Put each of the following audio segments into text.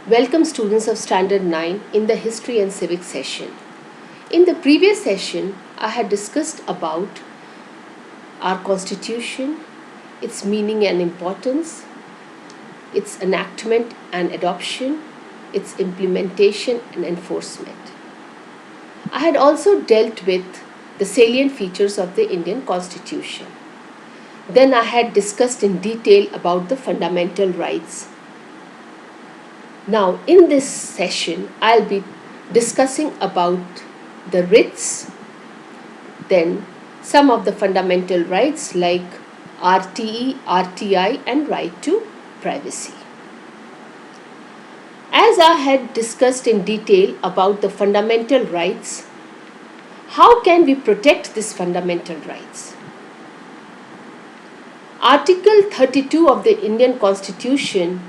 Welcome students of Standard 9 in the History and Civics session. In the previous session, I had discussed about our Constitution, its meaning and importance, its enactment and adoption, its implementation and enforcement. I had also dealt with the salient features of the Indian Constitution. Then I had discussed in detail about the fundamental rights. Now, in this session, I'll be discussing about the writs, then some of the fundamental rights like RTE, RTI, and right to privacy. As I had discussed in detail about the fundamental rights, how can we protect these fundamental rights? Article 32 of the Indian Constitution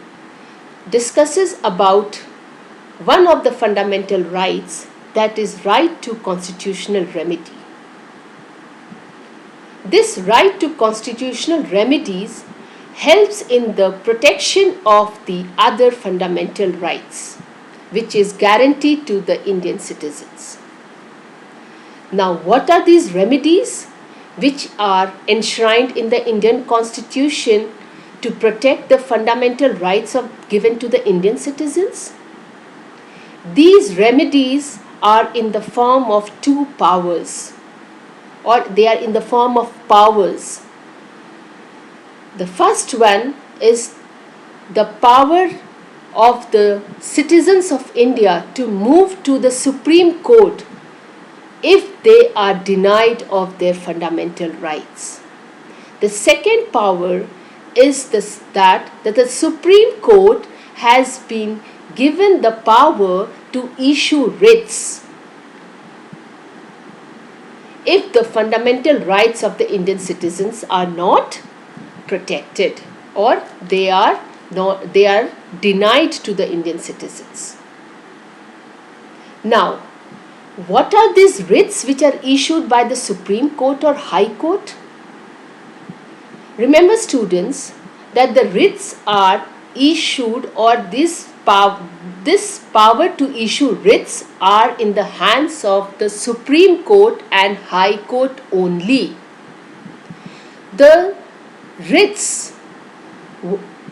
discusses about one of the fundamental rights, that is right to constitutional remedy. This right to constitutional remedies helps in the protection of the other fundamental rights, which is guaranteed to the Indian citizens. Now, what are these remedies which are enshrined in the Indian Constitution to protect the fundamental rights given to the Indian citizens? These remedies are in the form of two powers, or they are in the form of powers. The first one is the power of the citizens of India to move to the Supreme Court if they are denied of their fundamental rights. The second power is that the Supreme Court has been given the power to issue writs if the fundamental rights of the Indian citizens are not protected or they are denied to the Indian citizens. Now, what are these writs which are issued by the Supreme Court or High Court? Remember, students, that the writs are issued, or this power to issue writs are in the hands of the Supreme Court and High Court only. The writs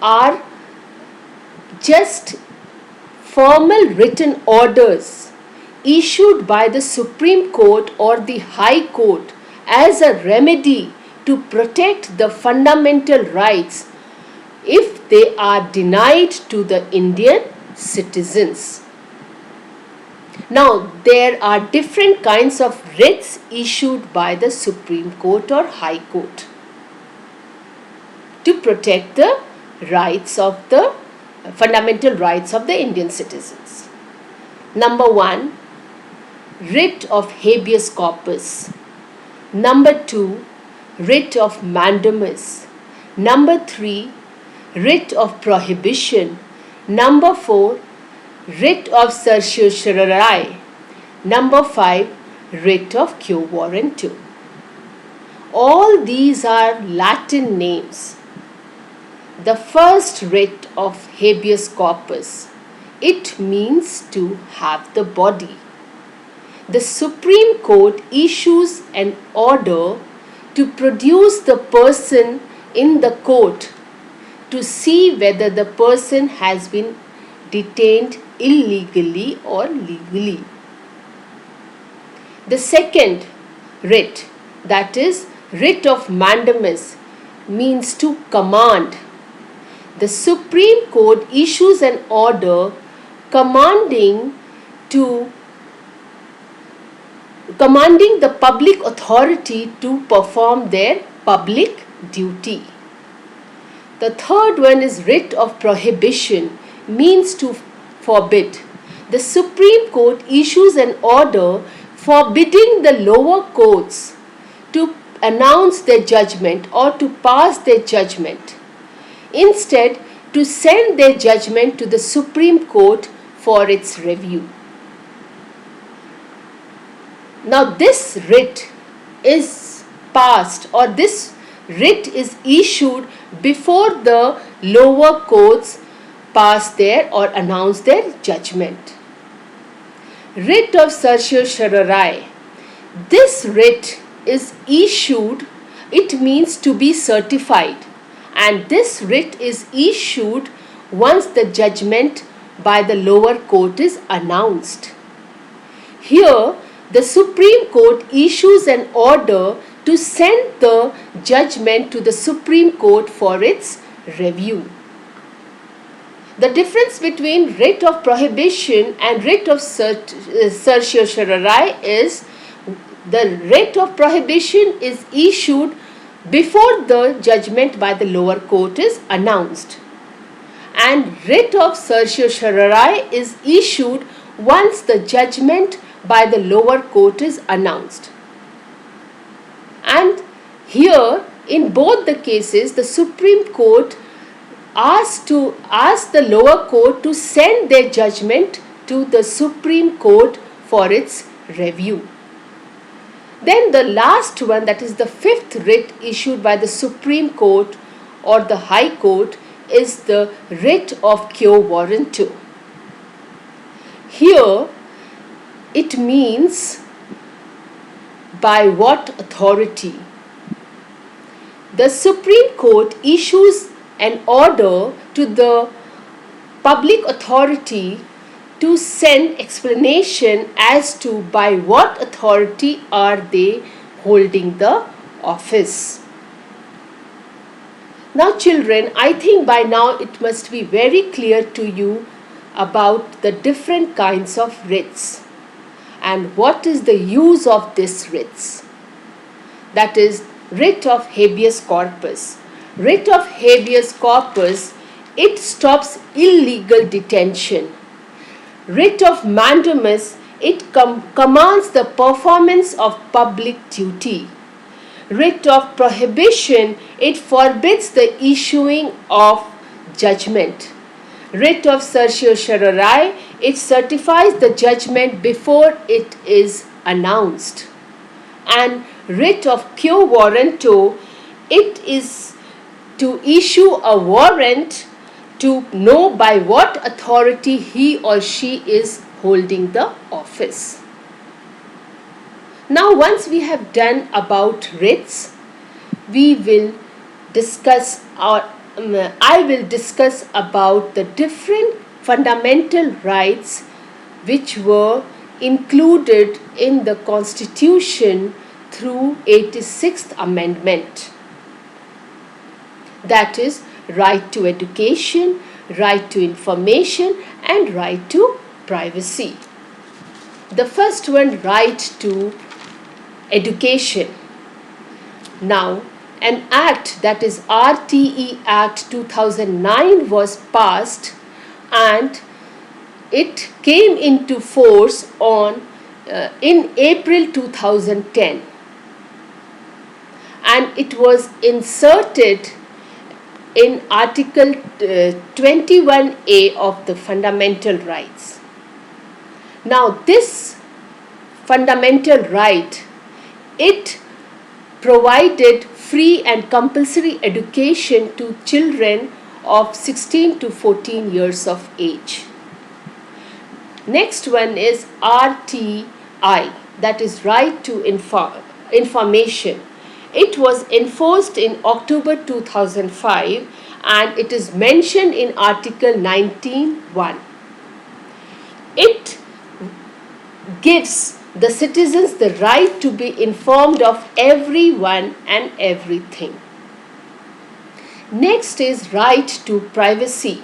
are just formal written orders issued by the Supreme Court or the High Court as a remedy to protect the fundamental rights if they are denied to the Indian citizens. Now, there are different kinds of writs issued by the Supreme Court or High Court to protect the rights of the fundamental rights of the Indian citizens. Number 1, writ of habeas corpus. Number 2, writ of mandamus. Number 3, writ of prohibition. Number 4, writ of certiorari. Number 5, writ of quo warranto. All these are Latin names. The first writ of habeas corpus, it means to have the body. The Supreme Court issues an order to produce the person in the court to see whether the person has been detained illegally or legally. The second writ, that is writ of mandamus, means to command. The Supreme Court issues an order commanding the public authority to perform their public duty. The third one is writ of prohibition, means to forbid. The Supreme Court issues an order forbidding the lower courts to announce their judgment or to pass their judgment. Instead, to send their judgment to the Supreme Court for its review. Now, this writ is passed, or this writ is issued before the lower courts pass their or announce their judgment. Writ of certiorari. This writ is issued, it means to be certified, and this writ is issued once the judgment by the lower court is announced. Here, the Supreme Court issues an order to send the judgment to the Supreme Court for its review. The difference between writ of prohibition and writ of certiorari is the writ of prohibition is issued before the judgment by the lower court is announced, and writ of certiorari is issued once the judgment by the lower court is announced. And here, in both the cases, the Supreme Court asked the lower court to send their judgment to the Supreme Court for its review. Then the last one, that is the fifth writ issued by the Supreme Court or the High Court, is the writ of quo warranto. Here it means by what authority. The Supreme Court issues an order to the public authority to send explanation as to by what authority are they holding the office. Now children, I think by now it must be very clear to you about the different kinds of writs and what is the use of these writs. That is writ of habeas corpus. Writ of habeas corpus, it stops illegal detention. Writ of mandamus, it commands the performance of public duty. Writ of prohibition, it forbids the issuing of judgment. Writ of certiorari, it certifies the judgment before it is announced. And writ of quo warranto, it is to issue a warrant to know by what authority he or she is holding the office. Now once we have done about writs, we will discuss I will discuss about the different fundamental rights which were included in the Constitution through 86th Amendment. That is right to education, right to information and right to privacy. The first one, right to education. Now, an act, that is RTE Act 2009 was passed and it came into force in April 2010, and it was inserted in Article 21A of the Fundamental Rights. Now this fundamental right, it provided free and compulsory education to children of 16 to 14 years of age. Next one is RTI, that is right to information. It was enforced in October 2005 and it is mentioned in Article 19(1). It gives the citizens the right to be informed of everyone and everything. Next is right to privacy.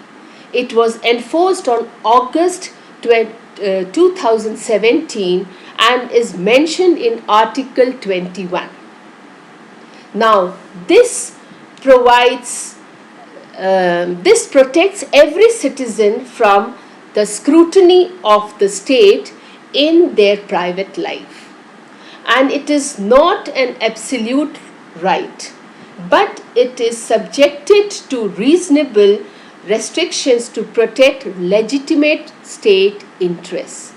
It was enforced on August 2017 and is mentioned in Article 21. Now, this protects every citizen from the scrutiny of the state in their private life. And it is not an absolute right, but it is subjected to reasonable restrictions to protect legitimate state interests.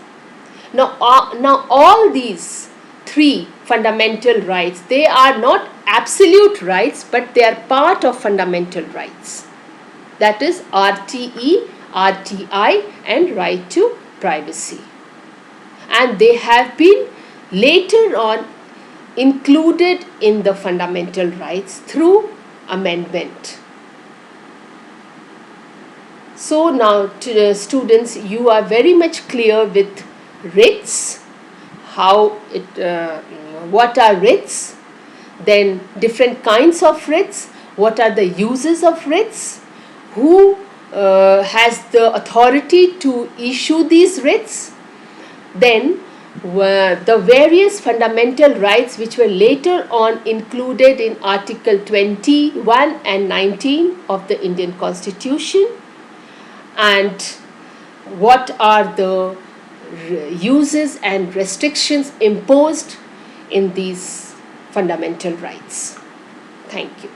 Now all these three fundamental rights, they are not absolute rights, but they are part of fundamental rights. That is RTE, RTI and right to privacy. And they have been later on included in the fundamental rights through amendment. So now, students, you are very much clear with writs, what are writs, then different kinds of writs, what are the uses of writs, who has the authority to issue these writs, then the various fundamental rights which were later on included in Article 21 and 19 of the Indian Constitution, and what are the uses and restrictions imposed in these fundamental rights. Thank you.